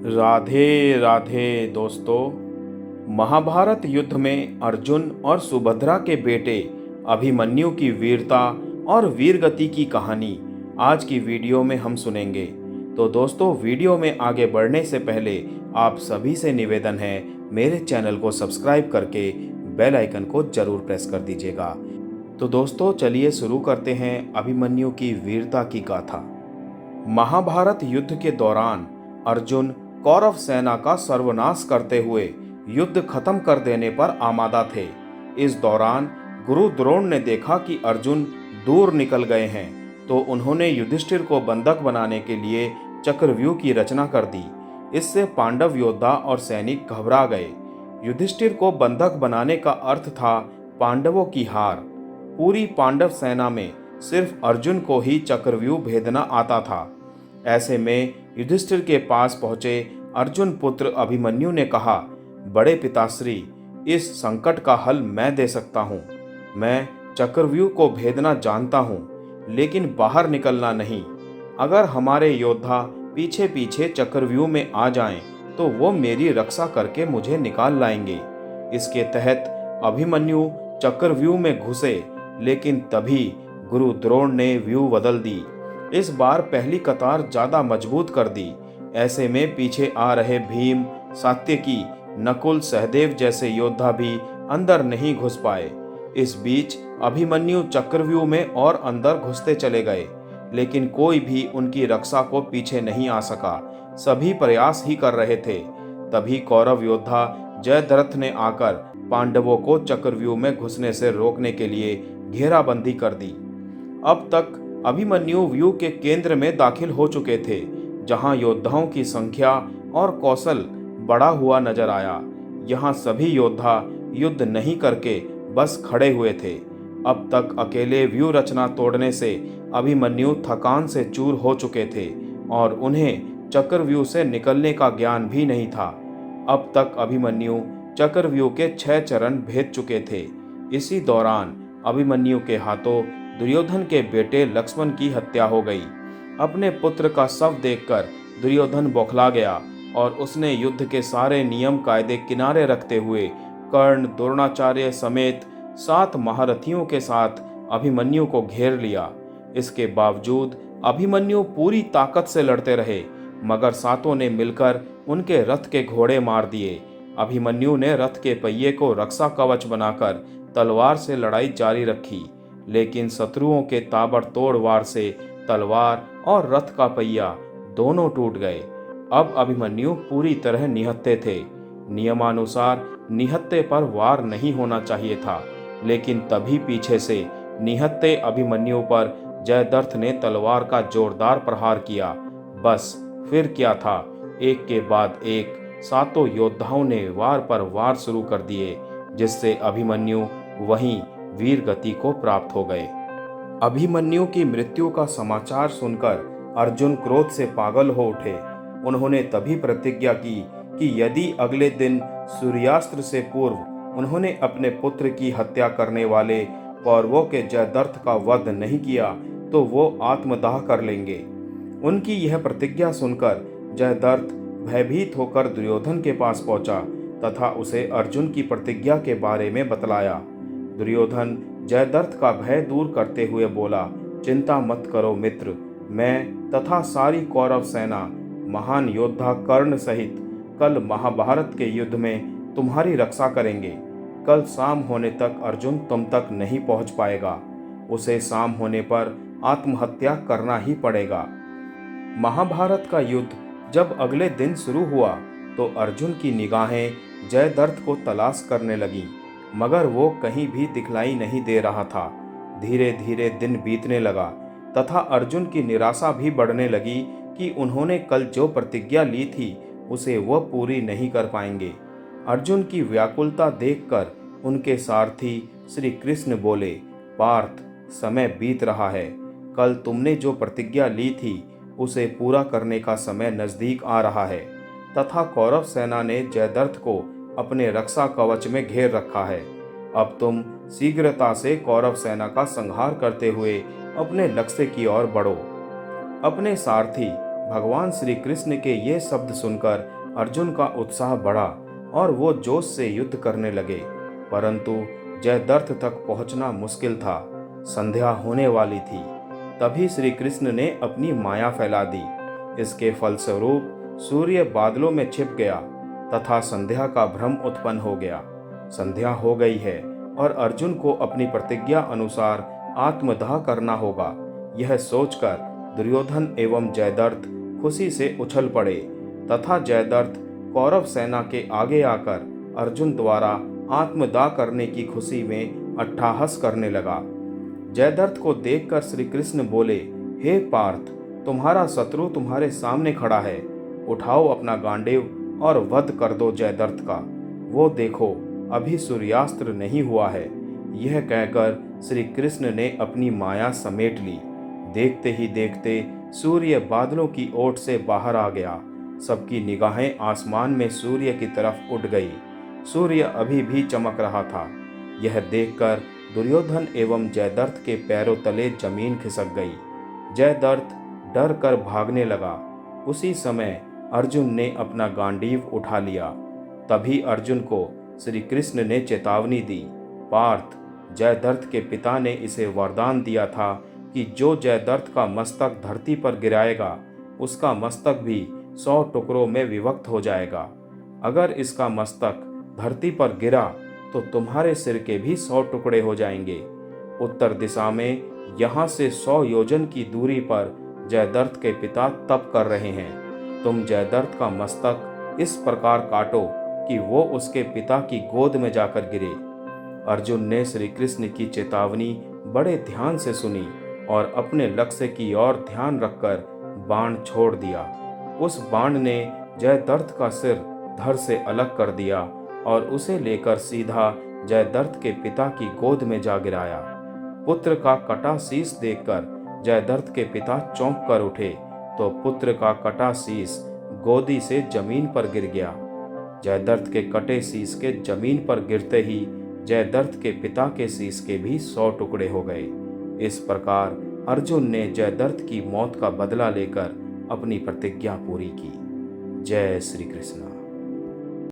राधे राधे दोस्तों। महाभारत युद्ध में अर्जुन और सुभद्रा के बेटे अभिमन्यु की वीरता और वीरगति की कहानी आज की वीडियो में हम सुनेंगे। तो दोस्तों, वीडियो में आगे बढ़ने से पहले आप सभी से निवेदन है, मेरे चैनल को सब्सक्राइब करके बेल आइकन को जरूर प्रेस कर दीजिएगा। तो दोस्तों, चलिए शुरू करते हैं अभिमन्यु की वीरता की गाथा। महाभारत युद्ध के दौरान अर्जुन कौरव सेना का सर्वनाश करते हुए युद्ध खत्म कर देने पर आमादा थे। इस दौरान गुरु द्रोण ने देखा कि अर्जुन दूर निकल गए हैं, तो उन्होंने युधिष्ठिर को बंधक बनाने के लिए चक्रव्यूह की रचना कर दी। इससे पांडव योद्धा और सैनिक घबरा गए। युधिष्ठिर को बंधक बनाने का अर्थ था पांडवों की हार। पूरी पांडव सेना में सिर्फ अर्जुन को ही चक्रव्यूह भेदना आता था। ऐसे में युधिष्ठिर के पास पहुंचे अर्जुन पुत्र अभिमन्यु ने कहा, बड़े पिताश्री, इस संकट का हल मैं दे सकता हूँ। मैं चक्रव्यूह को भेदना जानता हूँ, लेकिन बाहर निकलना नहीं। अगर हमारे योद्धा पीछे पीछे चक्रव्यूह में आ जाएं, तो वो मेरी रक्षा करके मुझे निकाल लाएंगे। इसके तहत अभिमन्यु चक्रव्यूह में घुसे, लेकिन तभी गुरु द्रोण ने व्यूह बदल दी। इस बार पहली कतार ज्यादा मजबूत कर दी। ऐसे में पीछे आ रहे भीम, सात्यकी, नकुल, सहदेव जैसे योद्धा भी अंदर नहीं घुस पाए। इस बीच अभिमन्यु चक्रव्यूह में और अंदर घुसते चले गए, लेकिन कोई भी उनकी रक्षा को पीछे नहीं आ सका। सभी प्रयास ही कर रहे थे। तभी कौरव योद्धा जयद्रथ ने आकर पांडवों को चक्रव्यूह में घुसने से रोकने के लिए घेराबंदी कर दी। अब तक अभिमन्यु व्यूह के केंद्र में दाखिल हो चुके थे, जहां योद्धाओं की संख्या और कौशल बढ़ा हुआ नजर आया। यहां सभी योद्धा युद्ध नहीं करके बस खड़े हुए थे। अब तक अकेले व्यूह रचना तोड़ने से अभिमन्यु थकान से चूर हो चुके थे और उन्हें चक्रव्यूह से निकलने का ज्ञान भी नहीं था। अब तक अभिमन्यु चक्रव्यूह के 6 चरण भेद चुके थे। इसी दौरान अभिमन्यु के हाथों दुर्योधन के बेटे लक्ष्मण की हत्या हो गई। अपने पुत्र का शव देखकर दुर्योधन बौखला गया और उसने युद्ध के सारे नियम कायदे किनारे रखते हुए कर्ण, द्रोणाचार्य समेत 7 महारथियों के साथ अभिमन्यु को घेर लिया। इसके बावजूद अभिमन्यु पूरी ताकत से लड़ते रहे, मगर सातों ने मिलकर उनके रथ के घोड़े मार दिए। अभिमन्यु ने रथ के पहिए को रक्षा कवच बनाकर तलवार से लड़ाई जारी रखी, लेकिन शत्रुओं के ताबड़तोड़ वार से तलवार और रथ का पहिया दोनों टूट गए। अब अभिमन्यु पूरी तरह निहत्थे थे। नियमानुसार निहत्थे पर वार नहीं होना चाहिए था, लेकिन तभी पीछे से निहत्थे अभिमन्यु पर जयद्रथ ने तलवार का जोरदार प्रहार किया। बस फिर क्या था, एक के बाद एक सातों योद्धाओं ने वार पर वार शुरू कर दिए, जिससे अभिमन्यु वहीं वीर गति को प्राप्त हो गए। अभिमन्यु की मृत्यु का समाचार सुनकर अर्जुन क्रोध से पागल हो उठे। उन्होंने तभी प्रतिज्ञा की कि यदि अगले दिन सूर्यास्त से पूर्व उन्होंने अपने पुत्र की हत्या करने वाले कौरवों के जयद्रथ का वध नहीं किया, तो वो आत्मदाह कर लेंगे। उनकी यह प्रतिज्ञा सुनकर जयद्रथ भयभीत होकर दुर्योधन के पास पहुंचा तथा उसे अर्जुन की प्रतिज्ञा के बारे में बतलाया। दुर्योधन जयद्रथ का भय दूर करते हुए बोला, चिंता मत करो मित्र, मैं तथा सारी कौरव सेना महान योद्धा कर्ण सहित कल महाभारत के युद्ध में तुम्हारी रक्षा करेंगे। कल शाम होने तक अर्जुन तुम तक नहीं पहुंच पाएगा। उसे शाम होने पर आत्महत्या करना ही पड़ेगा। महाभारत का युद्ध जब अगले दिन शुरू हुआ, तो अर्जुन की निगाहें जयद्रथ को तलाश करने लगीं, मगर वो कहीं भी दिखलाई नहीं दे रहा था। धीरे धीरे दिन बीतने लगा तथा अर्जुन की निराशा भी बढ़ने लगी कि उन्होंने कल जो प्रतिज्ञा ली थी उसे वह पूरी नहीं कर पाएंगे। अर्जुन की व्याकुलता देखकर उनके सारथी श्री कृष्ण बोले, पार्थ, समय बीत रहा है। कल तुमने जो प्रतिज्ञा ली थी उसे पूरा करने का समय नजदीक आ रहा है तथा कौरव सेना ने जयद्रथ को अपने रक्षा कवच में घेर रखा है। अब तुम शीघ्रता से कौरव सेना का संहार करते हुए अपने लक्ष्य की ओर बढ़ो। अपने सारथी भगवान श्री कृष्ण के ये शब्द सुनकर अर्जुन का उत्साह बढ़ा और वो जोश से युद्ध करने लगे, परंतु जयद्रथ तक पहुंचना मुश्किल था। संध्या होने वाली थी। तभी श्री कृष्ण ने अपनी माया फैला दी। इसके फलस्वरूप सूर्य बादलों में छिप गया तथा संध्या का भ्रम उत्पन्न हो गया। संध्या हो गई है और अर्जुन को अपनी प्रतिज्ञा अनुसार आत्मदाह करना होगा। यह सोचकर दुर्योधन एवं जयद्रथ खुशी से उछल पड़े तथा जयद्रथ कौरव सेना के आगे आकर अर्जुन द्वारा आत्मदाह करने की खुशी में अट्टहास करने लगा। जयद्रथ को देखकर श्री कृष्ण बोले, हे पार्थ, तुम्हारा शत्रु तुम्हारे सामने खड़ा है। उठाओ अपना गांडीव और वध कर दो जयद्रथ का। वो देखो, अभी सूर्यास्त्र नहीं हुआ है। यह कहकर श्री कृष्ण ने अपनी माया समेट ली। देखते ही देखते सूर्य बादलों की ओट से बाहर आ गया। सबकी निगाहें आसमान में सूर्य की तरफ उठ गई। सूर्य अभी भी चमक रहा था। यह देखकर दुर्योधन एवं जयद्रथ के पैरों तले जमीन खिसक गई। जयद्रथ डर कर भागने लगा। उसी समय अर्जुन ने अपना गांडीव उठा लिया। तभी अर्जुन को श्री कृष्ण ने चेतावनी दी, पार्थ, जयद्रथ के पिता ने इसे वरदान दिया था कि जो जयद्रथ का मस्तक धरती पर गिराएगा उसका मस्तक भी 100 टुकड़ों में विभक्त हो जाएगा। अगर इसका मस्तक धरती पर गिरा तो तुम्हारे सिर के भी 100 टुकड़े हो जाएंगे। उत्तर दिशा में यहाँ से 100 योजन की दूरी पर जयद्रथ के पिता तप कर रहे हैं। तुम जयद्रथ का मस्तक इस प्रकार काटो कि वो उसके पिता की गोद में जाकर गिरे। अर्जुन ने श्री कृष्ण की चेतावनी बड़े ध्यान से सुनी और अपने लक्ष्य की ओर ध्यान रखकर बाण छोड़ दिया। उस बाण ने जयद्रथ का सिर धड़ से अलग कर दिया और उसे लेकर सीधा जयद्रथ के पिता की गोद में जा गिराया। पुत्र का कटा शीश देखकर जयद्रथ के पिता चौंक कर उठे तो पुत्र का कटा शीश गोदी से जमीन पर गिर गया। जयद्रथ के कटे शीश के जमीन पर गिरते ही जयद्रथ के पिता के शीश के भी 100 टुकड़े हो गए। इस प्रकार अर्जुन ने जयद्रथ की मौत का बदला लेकर अपनी प्रतिज्ञा पूरी की। जय श्री कृष्ण।